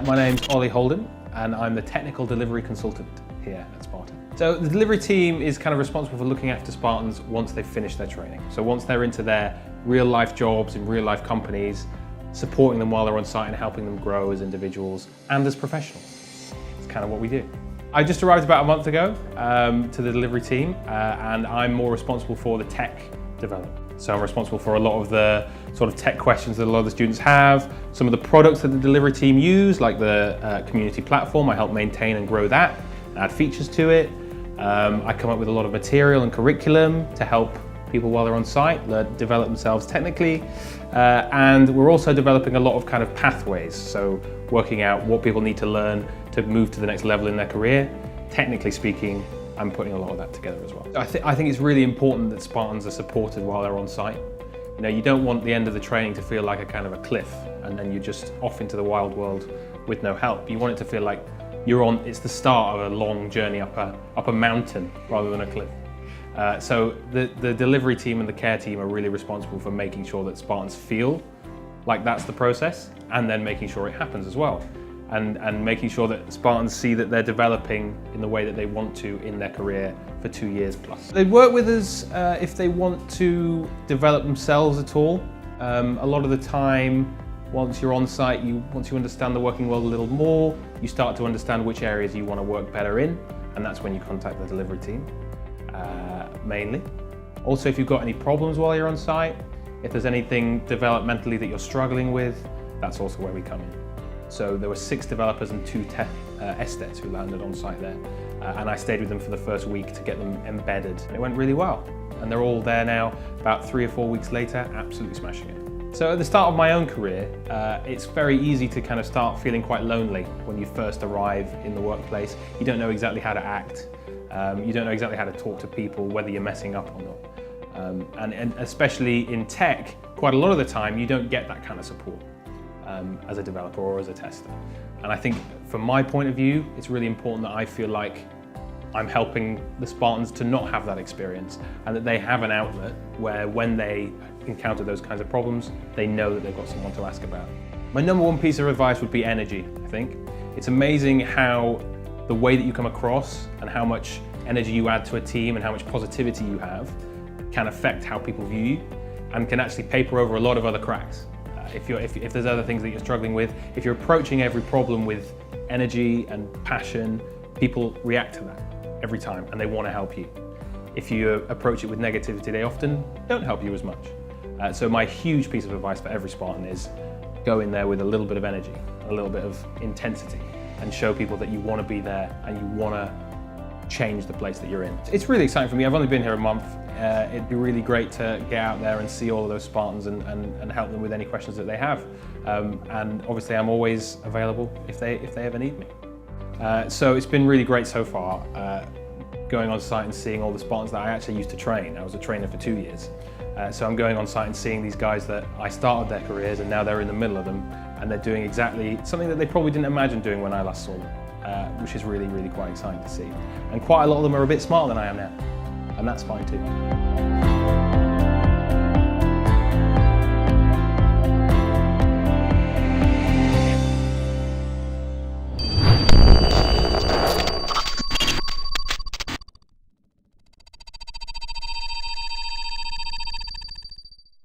My name's Ollie Holden, and I'm the Technical Delivery Consultant here at Spartan. So the delivery team is kind of responsible for looking after Spartans once they've finished their training. So once they're into their real life jobs in real life companies, supporting them while they're on site and helping them grow as individuals and as professionals. It's kind of what we do. I just arrived about a month ago to the delivery team, and I'm more responsible for the tech development. So I'm responsible for a lot of the sort of tech questions that a lot of the students have, some of the products that the delivery team use, like the community platform. I help maintain and grow that, add features to it. I come up with a lot of material and curriculum to help people while they're on site develop themselves technically. And we're also developing a lot of kind of pathways. So working out what people need to learn to move to the next level in their career. Technically speaking, I'm putting a lot of that together as well. I think it's really important that Spartans are supported while they're on site. You know, you don't want the end of the training to feel like a kind of a cliff and then you're just off into the wild world with no help. You want it to feel like it's the start of a long journey up a mountain rather than a cliff. So the delivery team and the care team are really responsible for making sure that Spartans feel like that's the process, and then making sure it happens as well. And making sure that Spartans see that they're developing in the way that they want to in their career for 2 years plus. They work with us if they want to develop themselves at all. A lot of the time, once you're on site, once you understand the working world a little more, you start to understand which areas you want to work better in, and that's when you contact the delivery team, mainly. Also, if you've got any problems while you're on site, if there's anything developmentally that you're struggling with, that's also where we come in. So there were 6 developers and 2 estates who landed on site there. And I stayed with them for the first week to get them embedded. It went really well. And they're all there now, about 3 or 4 weeks later, absolutely smashing it. So at the start of my own career, it's very easy to kind of start feeling quite lonely when you first arrive in the workplace. You don't know exactly how to act. You don't know exactly how to talk to people, whether you're messing up or not. And especially in tech, quite a lot of the time, you don't get that kind of support. As a developer or as a tester. And I think from my point of view, it's really important that I feel like I'm helping the Spartans to not have that experience, and that they have an outlet where when they encounter those kinds of problems, they know that they've got someone to ask about. My number one piece of advice would be energy, I think. It's amazing how the way that you come across and how much energy you add to a team and how much positivity you have can affect how people view you and can actually paper over a lot of other cracks. If there's other things that you're struggling with, if you're approaching every problem with energy and passion, people react to that every time and they want to help you. If you approach it with negativity, they often don't help you as much. So my huge piece of advice for every Spartan is go in there with a little bit of energy, a little bit of intensity, and show people that you want to be there and you want to change the place that you're in. It's really exciting for me. I've only been here a month. It'd be really great to get out there and see all of those Spartans and help them with any questions that they have. And obviously I'm always available if they ever need me. So it's been really great so far, going on site and seeing all the Spartans that I actually used to train. I was a trainer for 2 years. So I'm going on site and seeing these guys that I started their careers and now they're in the middle of them and they're doing exactly something that they probably didn't imagine doing when I last saw them, which is really, really quite exciting to see. And quite a lot of them are a bit smarter than I am now. And that's fine too.